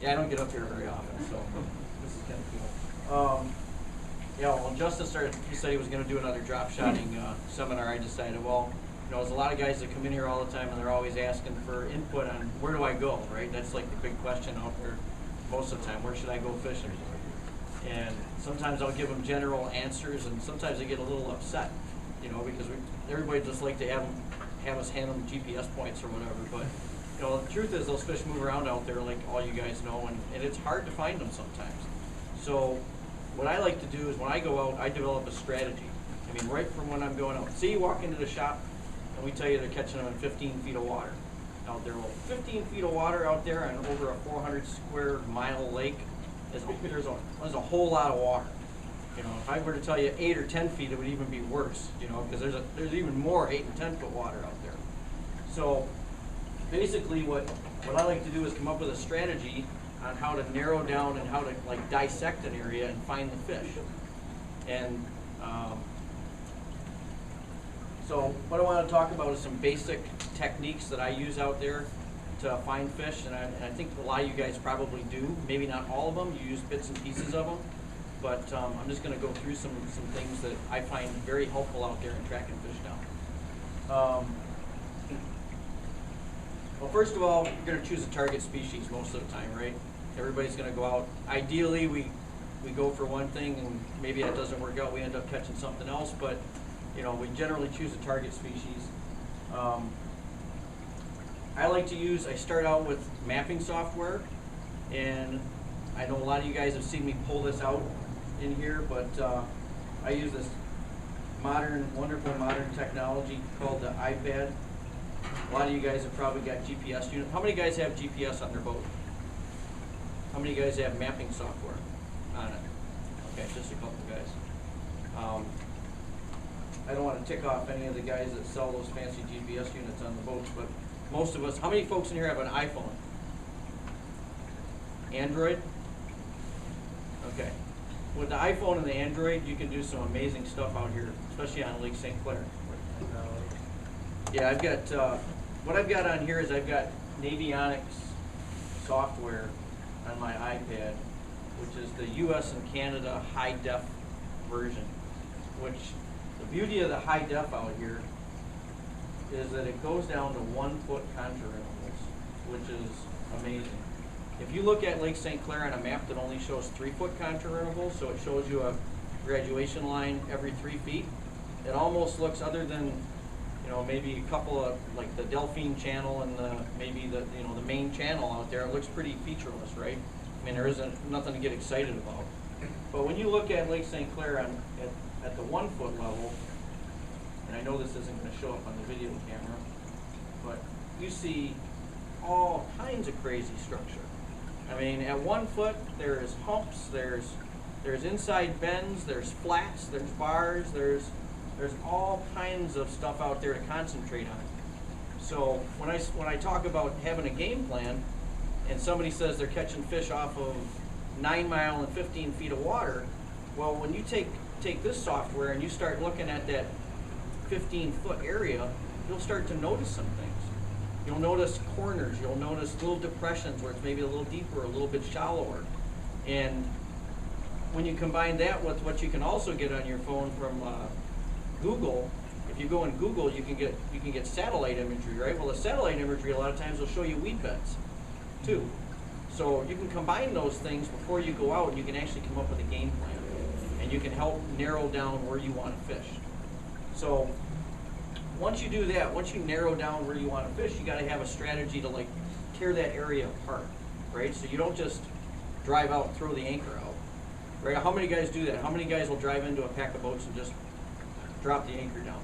Yeah, I don't get up here very often, so this is kind of cool. Yeah, well, when Justin started, he said he was going to do another drop shotting seminar. I decided, well, you know, there's a lot of guys that come in here all the time and they're always asking for input on where do I go, right? That's like the big question out there most of the time. Where should I go fishing? And sometimes I'll give them general answers, and sometimes they get a little upset, you know, because everybody just like to have us hand them GPS points or whatever. But you know, the truth is those fish move around out there, like all you guys know, and it's hard to find them sometimes. So what I like to do is when I go out, I develop a strategy. I mean, right from when I'm going out. See, you walk into the shop, and we tell you they're catching them in 15 feet of water out there. Well, 15 feet of water out there on over a 400 square mile lake. There's a whole lot of water. You know, if I were to tell you 8 or 10 feet, it would even be worse. You know, because there's even more 8 and 10 foot water out there. So basically, what I like to do is come up with a strategy on how to narrow down and how to like dissect an area and find the fish. And so what I want to talk about is some basic techniques that I use out there to find fish, and I think a lot of you guys probably do. Maybe not all of them. You use bits and pieces of them, but I'm just going to go through some things that I find very helpful out there in tracking fish down. Well, first of all, you're going to choose a target species most of the time, right? Everybody's going to go out. Ideally, we go for one thing, and maybe that doesn't work out. We end up catching something else, but you know, we generally choose a target species. I start out with mapping software, and I know a lot of you guys have seen me pull this out in here, but I use this wonderful modern technology called the iPad. A lot of you guys have probably got GPS units. How many guys have GPS on their boat? How many guys have mapping software on it? Okay, just a couple guys. I don't want to tick off any of the guys that sell those fancy GPS units on the boats, but most of us, how many folks in here have an iPhone? Android? Okay. With the iPhone and the Android, you can do some amazing stuff out here, especially on Lake St. Clair. Yeah, I've got, what I've got on here is I've got Navionics software on my iPad, which is the US and Canada high def version, which the beauty of the high def out here is that it goes down to 1 foot contour intervals, which is amazing. If you look at Lake St. Clair on a map that only shows 3 foot contour intervals, so it shows you a graduation line every 3 feet, it almost looks, other than, you know, maybe a couple of, like the Delphine channel and maybe the main channel out there, it looks pretty featureless, right? I mean, there isn't nothing to get excited about. But when you look at Lake St. Clair at the 1 foot level, and I know this isn't going to show up on the video camera, but you see all kinds of crazy structure. I mean, at 1 foot, there's humps, there's inside bends, there's flats, there's bars, there's all kinds of stuff out there to concentrate on. So when I talk about having a game plan, and somebody says they're catching fish off of 9 mile and 15 feet of water, well, when you take this software and you start looking at that 15-foot area, you'll start to notice some things. You'll notice corners, you'll notice little depressions where it's maybe a little deeper, a little bit shallower. And when you combine that with what you can also get on your phone from Google, if you go in Google, you can get satellite imagery, right? Well, the satellite imagery a lot of times will show you weed beds too. So you can combine those things before you go out, and you can actually come up with a game plan, and you can help narrow down where you want to fish. So once you do that, once you narrow down where you want to fish, you got to have a strategy to like tear that area apart, right? So you don't just drive out and throw the anchor out, right? How many guys do that? How many guys will drive into a pack of boats and just drop the anchor down?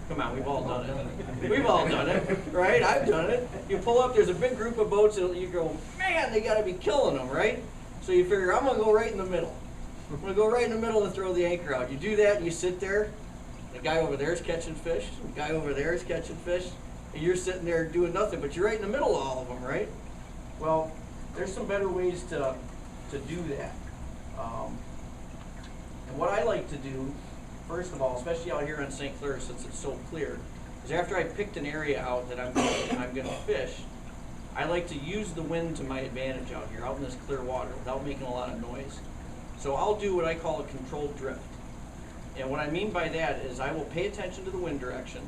Come on, we've all done it. We've all done it, right? I've done it. You pull up, there's a big group of boats, and you go, man, they got to be killing them, right? So you figure, I'm going to go right in the middle. I'm going to go right in the middle and throw the anchor out. You do that, and you sit there. The guy over there is catching fish. The guy over there is catching fish. And you're sitting there doing nothing, but you're right in the middle of all of them, right? Well, there's some better ways to do that. And what I like to do, first of all, especially out here on St. Clair since it's so clear, is after I picked an area out that I'm going to fish, I like to use the wind to my advantage out here, out in this clear water, without making a lot of noise. So I'll do what I call a controlled drift. And what I mean by that is I will pay attention to the wind direction,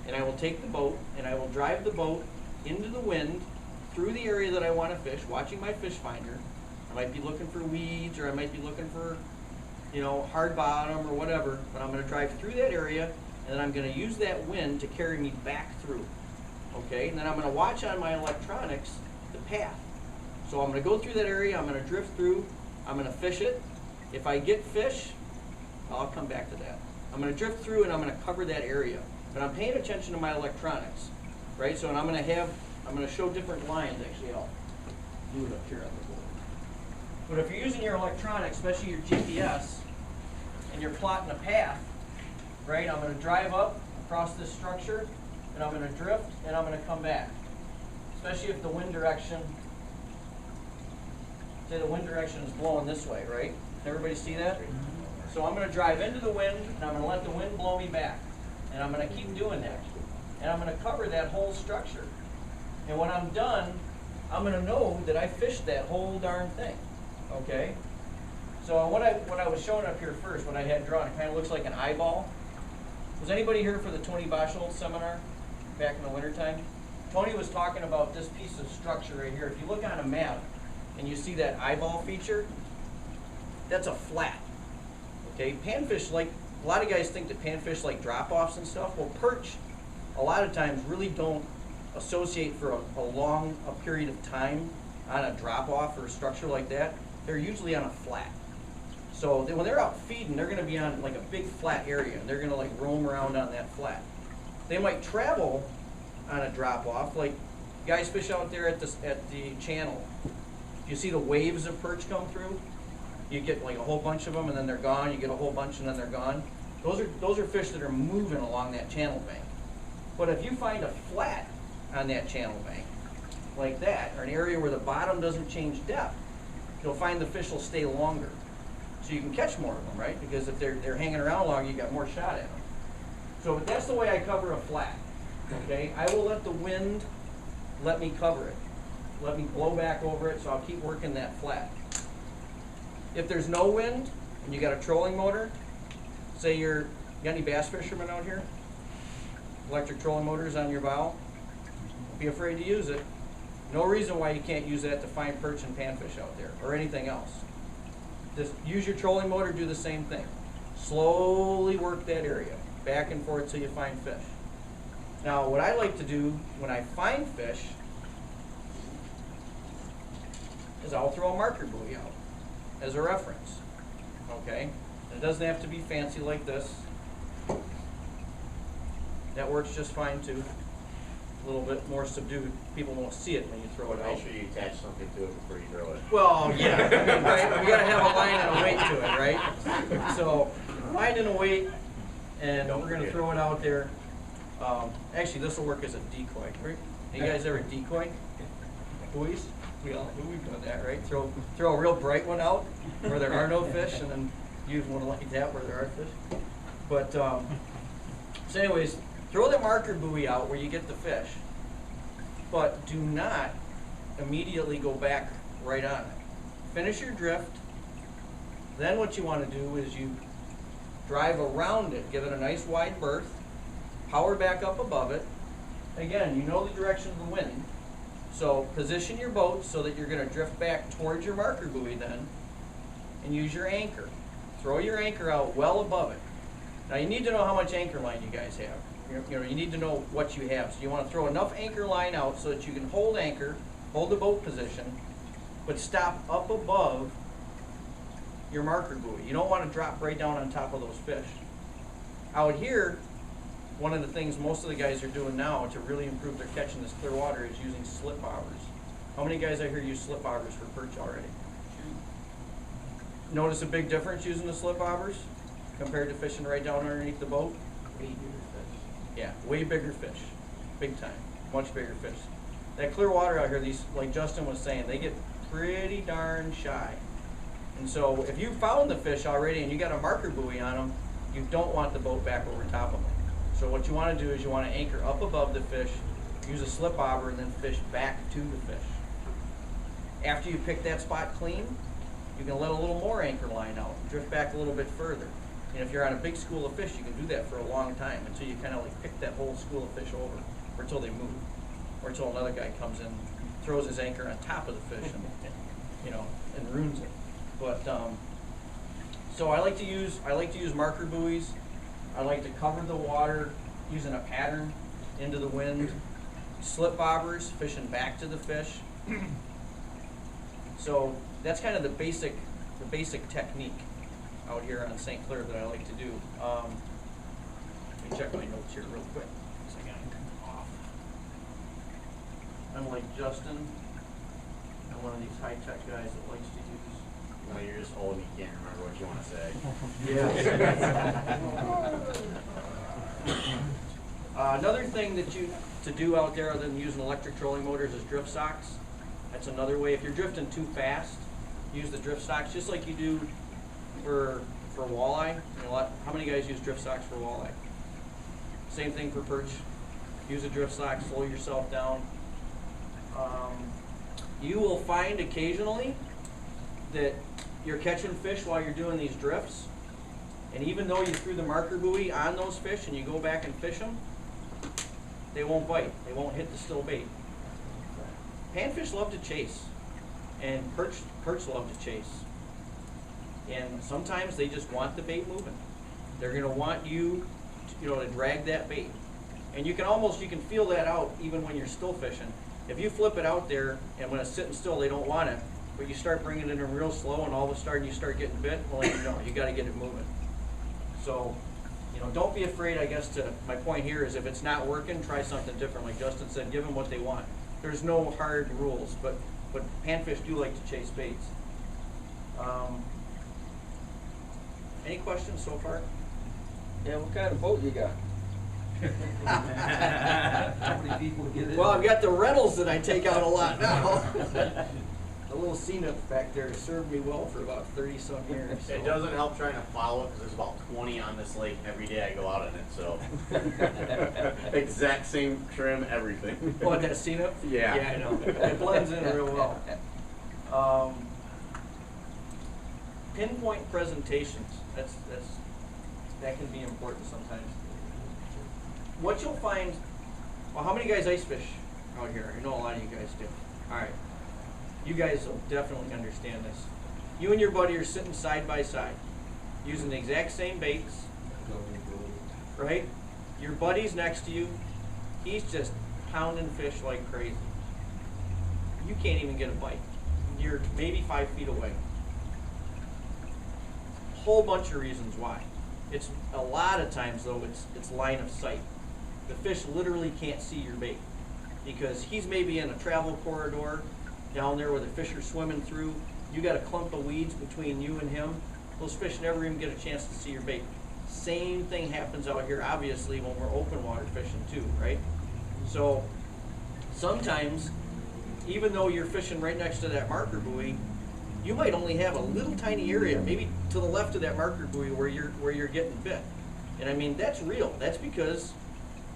and I will take the boat, and I will drive the boat into the wind, through the area that I want to fish, watching my fish finder. I might be looking for weeds, or I might be looking for, you know, hard bottom or whatever, but I'm going to drive through that area, and then I'm going to use that wind to carry me back through. Okay, and then I'm going to watch on my electronics the path. So I'm going to go through that area, I'm going to drift through, I'm going to fish it. If I get fish, I'll come back to that. I'm going to drift through and I'm going to cover that area. But I'm paying attention to my electronics, right? So and I'm going to show different lines. Actually, I'll do it up here on the board. But if you're using your electronics, especially your GPS, and you're plotting a path, right? I'm going to drive up across this structure, and I'm going to drift, and I'm going to come back. Especially if the wind direction, say the wind direction is blowing this way, right? Can everybody see that? So I'm going to drive into the wind, and I'm going to let the wind blow me back. And I'm going to keep doing that. And I'm going to cover that whole structure. And when I'm done, I'm going to know that I fished that whole darn thing. Okay? So what I was showing up here first, what I had drawn, it kind of looks like an eyeball. Was anybody here for the Tony Boschel seminar back in the wintertime? Tony was talking about this piece of structure right here. If you look on a map and you see that eyeball feature, that's a flat. Okay, panfish, like, a lot of guys think that panfish like drop-offs and stuff. Well, perch, a lot of times, really don't associate for a long period of time on a drop-off or a structure like that. They're usually on a flat. So when they're out feeding, they're going to be on like a big flat area, and they're going to like roam around on that flat. They might travel on a drop-off, like guys fish out there at the channel. You see the waves of perch come through. You get like a whole bunch of them, and then they're gone. You get a whole bunch, and then they're gone. Those are fish that are moving along that channel bank. But if you find a flat on that channel bank, like that, or an area where the bottom doesn't change depth, you'll find the fish will stay longer. So you can catch more of them, right? Because if they're hanging around longer, you got more shot at them. So that's the way I cover a flat. Okay, I will let the wind let me cover it. Let me blow back over it, so I'll keep working that flat. If there's no wind and you got a trolling motor, say you got any bass fishermen out here? Electric trolling motors on your bow? Don't be afraid to use it. No reason why you can't use that to find perch and panfish out there, or anything else. Just use your trolling motor, do the same thing. Slowly work that area, back and forth till you find fish. Now, what I like to do when I find fish is I'll throw a marker buoy out as a reference. Okay? And it doesn't have to be fancy like this. That works just fine too. A little bit more subdued. People won't see it when you throw it out. Make sure you attach something to it before you throw it. Well, yeah. I mean, right? We gotta have a line and a weight to it, right? So, line and a weight, and we're gonna throw it out there. Actually, this will work as a decoy. Right? You guys ever decoy buoys? We've done that, right? Throw a real bright one out where there are no fish, and then use one like that where there are fish. But so, anyways, throw the marker buoy out where you get the fish, but do not immediately go back right on it. Finish your drift. Then what you want to do is you drive around it, give it a nice wide berth, power back up above it. Again, you know the direction of the wind, so position your boat so that you're going to drift back towards your marker buoy then, and use your anchor. Throw your anchor out well above it. Now you need to know how much anchor line you guys have. You need to know what you have. So you want to throw enough anchor line out so that you can hold anchor, hold the boat position, but stop up above your marker buoy. You don't want to drop right down on top of those fish. Out here, one of the things most of the guys are doing now to really improve their catch in this clear water is using slip bobbers. How many guys out here use slip bobbers for perch already? Notice a big difference using the slip bobbers compared to fishing right down underneath the boat? Way bigger fish. Yeah, way bigger fish. Big time. Much bigger fish. That clear water out here, these, like Justin was saying, they get pretty darn shy. And so if you found the fish already and you got a marker buoy on them, you don't want the boat back over top of them. So what you want to do is you want to anchor up above the fish, use a slip bobber, and then fish back to the fish. After you pick that spot clean, you can let a little more anchor line out, drift back a little bit further. And if you're on a big school of fish, you can do that for a long time until you kind of like pick that whole school of fish over, or until they move, or until another guy comes in, throws his anchor on top of the fish, and and ruins it. But so I like to use marker buoys. I like to cover the water using a pattern into the wind. Slip bobbers, fishing back to the fish. So that's kind of the basic technique out here on St. Clair that I like to do. Let me check my notes here real quick. So I got it off. I'm like Justin. I'm one of these high-tech guys that likes to use. No, you're just old and you can't remember what you want to say. Yeah. Another thing that to do out there other than using electric trolling motors is drift socks. That's another way. If you're drifting too fast, use the drift socks just like you do for walleye. How many guys use drift socks for walleye? Same thing for perch. Use a drift sock, slow yourself down. You will find occasionally that you're catching fish while you're doing these drifts, and even though you threw the marker buoy on those fish and you go back and fish them, they won't bite. They won't hit the still bait. Panfish love to chase, and perch love to chase. And sometimes they just want the bait moving. They're going to want you to drag that bait. And you can feel that out even when you're still fishing. If you flip it out there and when it's sitting still, they don't want it, but you start bringing it in real slow and all of a sudden you start getting bit, well, you got to get it moving. So, don't be afraid, I guess, my point here is if it's not working, try something different. Like Justin said, give them what they want. There's no hard rules, but panfish do like to chase baits. Any questions so far? Yeah, what kind of boat you got? How many people get in? Well, I've got the rentals that I take out a lot now. The little C-Nip back there served me well for about 30-some years. So. It doesn't help trying to follow it because there's about 20 on this lake every day I go out in it, so. Exact same trim, everything. What, that C-Nip? Yeah. Yeah, I know. It blends in real well. Pinpoint presentations. That can be important sometimes. What you'll find, well, how many guys ice fish out here? I know a lot of you guys do. All right. You guys will definitely understand this. You and your buddy are sitting side by side, using the exact same baits, right? Your buddy's next to you. He's just pounding fish like crazy. You can't even get a bite. You're maybe 5 feet away. Whole bunch of reasons why. It's a lot of times though, it's line of sight. The fish literally can't see your bait because he's maybe in a travel corridor down there where the fish are swimming through. You got a clump of weeds between you and him. Those fish never even get a chance to see your bait. Same thing happens out here, obviously, when we're open water fishing too, right? So sometimes, even though you're fishing right next to that marker buoy, you might only have a little tiny area, maybe to the left of that marker buoy where you're getting bit. And I mean, that's real. That's because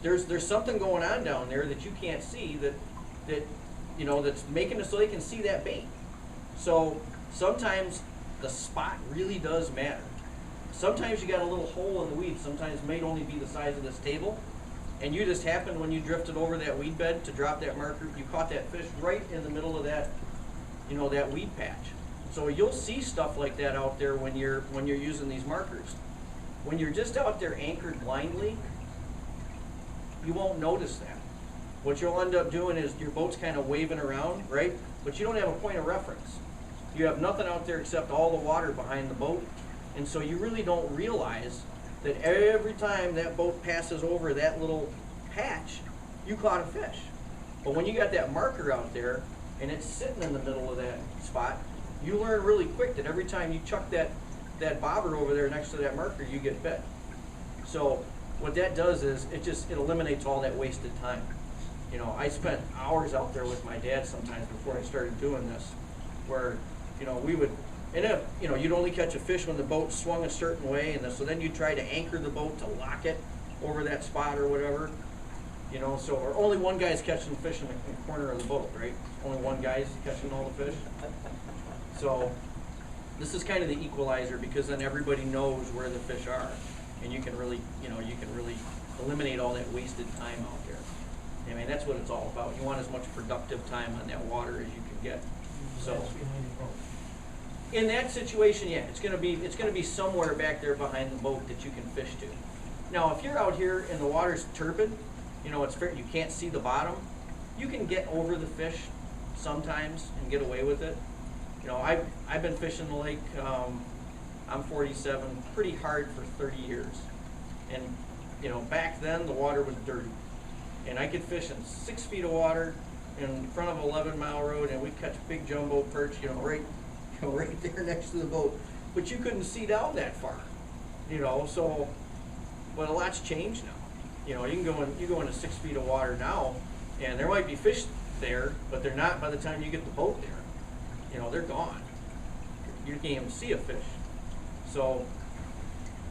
there's something going on down there that you can't see that's making it so they can see that bait. So sometimes the spot really does matter. Sometimes you got a little hole in the weed. Sometimes it may only be the size of this table, and you just happened when you drifted over that weed bed to drop that marker, you caught that fish right in the middle of that, that weed patch. So you'll see stuff like that out there when you're using these markers. When you're just out there anchored blindly, you won't notice that. What you'll end up doing is your boat's kind of waving around, right? But you don't have a point of reference. You have nothing out there except all the water behind the boat. And so you really don't realize that every time that boat passes over that little patch, you caught a fish. But when you got that marker out there and it's sitting in the middle of that spot, you learn really quick that every time you chuck that bobber over there next to that marker, you get bit. So what that does is it eliminates all that wasted time. I spent hours out there with my dad sometimes before I started doing this, where, we would, you'd only catch a fish when the boat swung a certain way, and so then you try to anchor the boat to lock it over that spot or whatever. You know, so, or only one guy's catching fish in the corner of the boat, right? Only one guy's catching all the fish. So, this is kind of the equalizer, because then everybody knows where the fish are. And you can really, you know, you can really eliminate all that wasted time out there. I mean, that's what it's all about. You want as much productive time on that water as you can get. So, in that situation, yeah, it's gonna be somewhere back there behind the boat that you can fish to. Now, if you're out here and the water's turbid, you know, it's fair, you can't see the bottom, you can get over the fish sometimes and get away with it. You know, I've been fishing the lake, I'm 47, pretty hard for 30 years. And, you know, back then the water was dirty. And I could fish in 6 feet of water in front of 11 Mile Road, and we'd catch big jumbo perch, you know, right there next to the boat. But you couldn't see down that far, you know, so, but a lot's changed now. You know, you go into 6 feet of water now, and there might be fish there, but they're not by the time you get the boat there. You know, they're gone. You can't even see a fish. So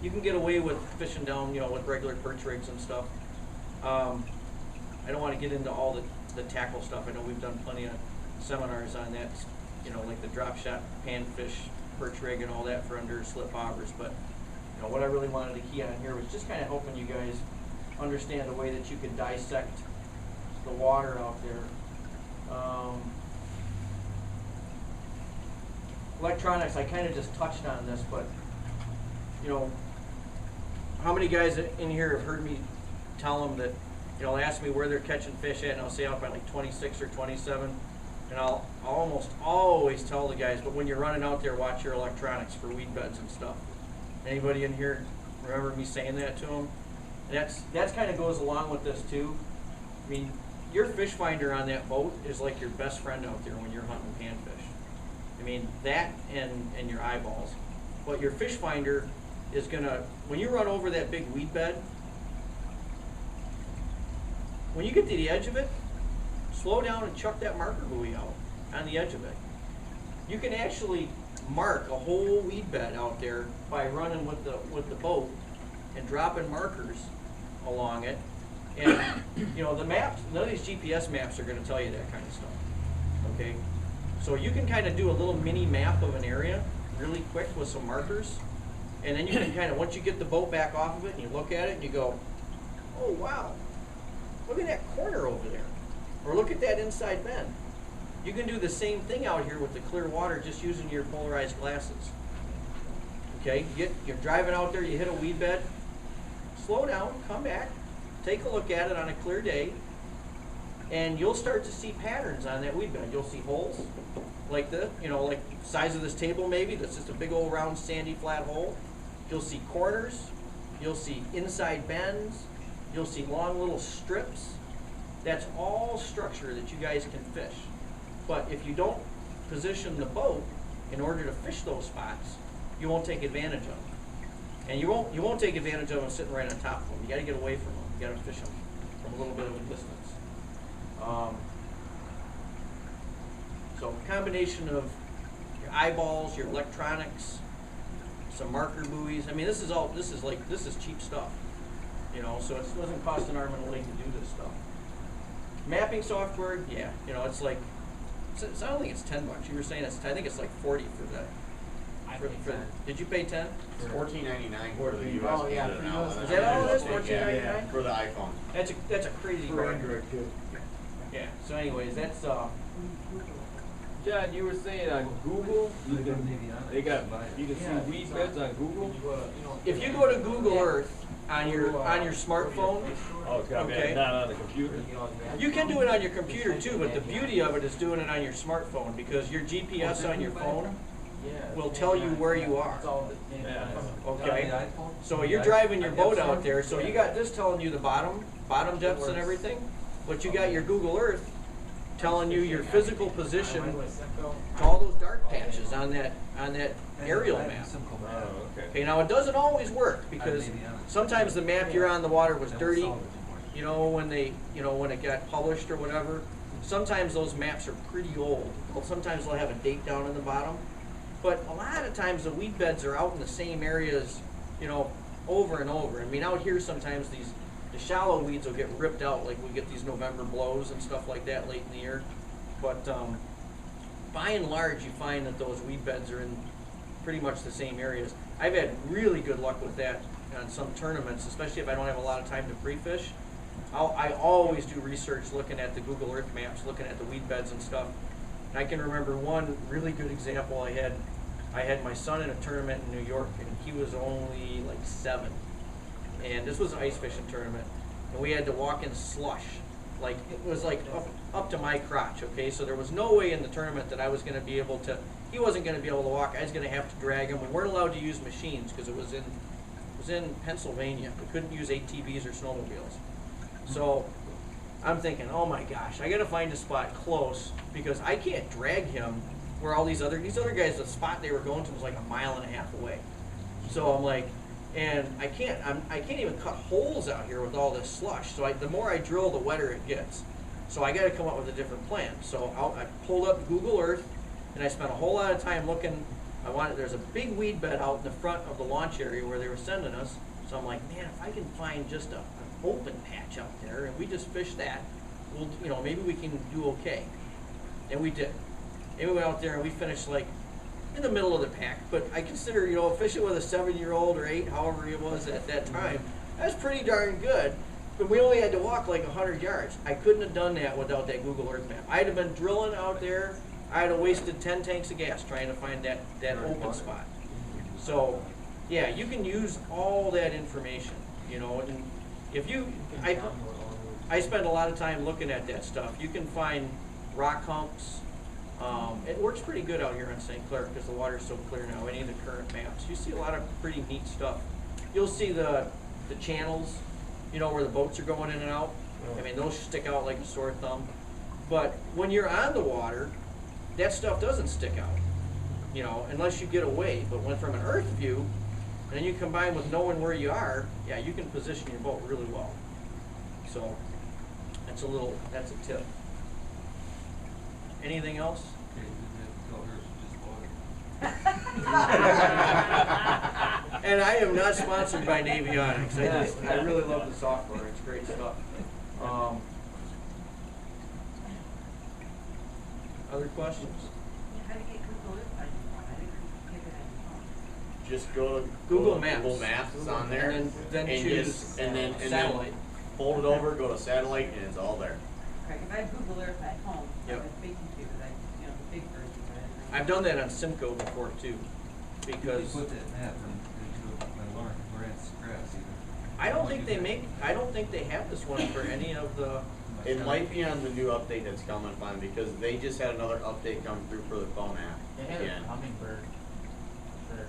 you can get away with fishing down, you know, with regular perch rigs and stuff. I don't want to get into all the tackle stuff. I know we've done plenty of seminars on that, you know, like the drop shot panfish perch rig and all that for under slip bobbers. But, you know, what I really wanted to key on here was just kind of helping you guys understand the way that you can dissect the water out there. Electronics, I kind of just touched on this, but, you know, how many guys in here have heard me tell them that, you know, ask me where they're catching fish at, and I'll say out by like 26 or 27, and I'll almost always tell the guys, but when you're running out there, watch your electronics for weed beds and stuff. Anybody in here remember me saying that to them? That's kind of goes along with this too. I mean, your fish finder on that boat is like your best friend out there when you're hunting panfish. I mean, that and your eyeballs. But your fish finder is gonna, when you run over that big weed bed, when you get to the edge of it, slow down and chuck that marker buoy out on the edge of it. You can actually mark a whole weed bed out there by running with the boat and dropping markers along it. And, you know, the maps, none of these GPS maps are going to tell you that kind of stuff, okay? So you can kind of do a little mini map of an area really quick with some markers, and then you can kind of, once you get the boat back off of it and you look at it and you go, oh wow, look at that corner over there, or look at that inside bend. You can do the same thing out here with the clear water just using your polarized glasses. Okay, you're driving out there, you hit a weed bed, slow down, come back, take a look at it on a clear day, and you'll start to see patterns on that weed bed. You'll see holes like this, you know, like the size of this table maybe, that's just a big old round sandy flat hole. You'll see corners, you'll see inside bends, you'll see long little strips. That's all structure that you guys can fish. But if you don't position the boat in order to fish those spots, you won't take advantage of them. And you won't take advantage of them sitting right on top of them. You got to get away from them. You got to fish them from a little bit of a distance. So combination of your eyeballs, your electronics, some marker buoys. I mean, this is cheap stuff. You know, so it doesn't cost an arm and a leg to do this stuff. Mapping software, yeah, you know, it's like, I don't think it's $10. You were saying I think it's like 40 for that. Did you pay 10? It's $14.99 for the US Oh, yeah, Canada for now. US. and Is that all it is? Yeah, $14.99? for the iPhone. That's a crazy For rate. Android too. Yeah. So anyways, that's John, you were saying on Google, you Maybe can, on it. you can see weed beds on Google? if you go to Google Earth on your smartphone, Oh, it's gotta be Okay. not on the computer. you can do it on your computer too. But the beauty of it is doing it on your smartphone, because your GPS on your phone will tell you where you are. Yeah. Okay. So you're driving your boat out there, so you got this telling you the bottom depths and everything, but you got your Google Earth telling you your physical position to all those dark patches on that aerial map. Oh, okay. Okay, now it doesn't always work, because sometimes the map you're on the water was dirty, you know, when it got published or whatever. Sometimes those maps are pretty old. Well, sometimes they'll have a date down in the bottom. But a lot of times the weed beds are out in the same areas, you know, over and over. I mean, out here sometimes The shallow weeds will get ripped out, like we get these November blows and stuff like that late in the year. But by and large, you find that those weed beds are in pretty much the same areas. I've had really good luck with that on some tournaments, especially if I don't have a lot of time to pre-fish. I always do research looking at the Google Earth maps, looking at the weed beds and stuff. And I can remember one really good example I had my son in a tournament in New York, and he was only like 7. And this was an ice fishing tournament, and we had to walk in slush. Like, it was like up to my crotch, okay? So there was no way in the tournament that I was gonna be able to, he wasn't gonna be able to walk, I was gonna have to drag him. We weren't allowed to use machines, because it was in Pennsylvania. We couldn't use ATVs or snowmobiles. So I'm thinking, oh my gosh, I gotta find a spot close, because I can't drag him where all these other guys, the spot they were going to was like 1.5 miles away. So I'm like, and I can't even cut holes out here with all this slush. So the more I drill, the wetter it gets. So I got to come up with a different plan. So I pulled up Google Earth, and I spent a whole lot of time looking. There's a big weed bed out in the front of the launch area where they were sending us. So I'm like, man, if I can find just an open patch out there and we just fish that, we'll, maybe we can do okay. And we did. And we went out there and we finished like in the middle of the pack, but I consider, fishing with a 7-year-old or 8, however it was at that time, that's pretty darn good. But we only had to walk like 100 yards. I couldn't have done that without that Google Earth map. I'd have been drilling out there. I'd have wasted 10 tanks of gas trying to find that open spot. So, yeah, you can use all that information, and if I spend a lot of time looking at that stuff. You can find rock humps. It works pretty good out here on St. Clair because the water's so clear now. Any of the current maps, you see a lot of pretty neat stuff. You'll see the channels, where the boats are going in and out. I mean, those stick out like a sore thumb. But when you're on the water, that stuff doesn't stick out, unless you get away. But when from an earth view, and then you combine with knowing where you are, yeah, you can position your boat really well. So that's a tip. Anything else? And I am not sponsored by Navionics. I really love the software. It's great stuff. Other questions? How do you get Google Earth on your phone? I didn't get it on your phone. Just go to Google Maps. Google Maps is on there, and then choose satellite. Fold it over, go to satellite, and it's all there. Right, if I have Google Earth at home, Yep. I have big computers, the big versions of it. I've done that on Simcoe before too, because They put that map into my learn grants grass either. I don't think they have this one for any of the. It might be on the new update that's coming on because they just had another update come through for the phone app. They had again. a hummingbird. Sure,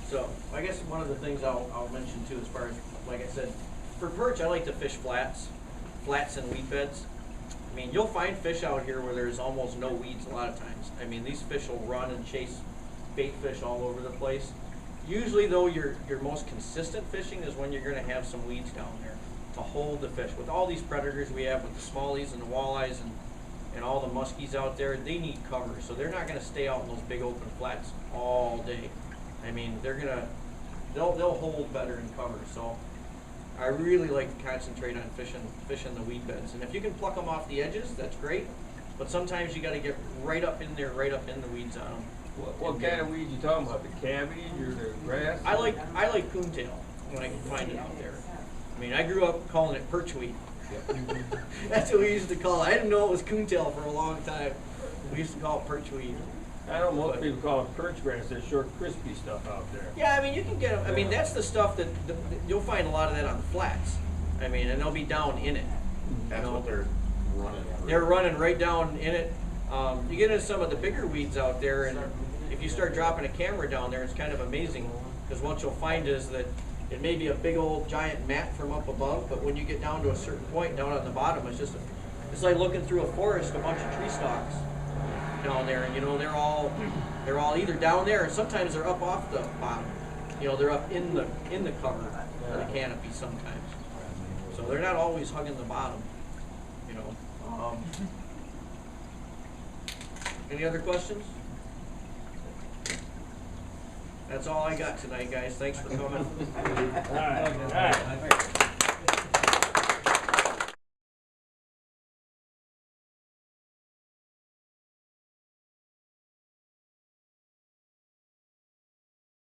know So I guess one of the things I'll mention too, as far as, like I said, for perch, I like to fish flats and weed beds. I mean, you'll find fish out here where there's almost no weeds a lot of times. I mean, these fish will run and chase bait fish all over the place. Usually though, your most consistent fishing is when you're gonna have some weeds down there to hold the fish. With all these predators we have with the smallies and the walleyes and all the muskies out there, they need cover. So they're not gonna stay out in those big open flats all day. I mean, they'll hold better in cover. So I really like to concentrate on fishing the weed beds. And if you can pluck them off the edges, that's great. But sometimes you gotta get right up in the weeds on them. What kind of weeds you talking about? The cabbage or the grass? I like coontail when I can find it out there. I mean, I grew up calling it perchweed. That's what we used to call it. I didn't know it was coontail for a long time. We used to call it perchweed. I know most people call it perch grass. That short, crispy stuff out there. Yeah, I mean, you can get them. I mean, that's the stuff that you'll find a lot of that on the flats. I mean, and they'll be down in it. That's what they're running. They're running right down in it. You get into some of the bigger weeds out there, and if you start dropping a camera down there, it's kind of amazing, because what you'll find is that it may be a big old giant mat from up above, but when you get down to a certain point down on the bottom, it's like looking through a forest, a bunch of tree stalks down there, and they're all either down there, or sometimes they're up off the bottom. They're up in the cover of the canopy sometimes. So they're not always hugging the bottom. Any other questions? That's all I got tonight, guys. Thanks for coming. All right.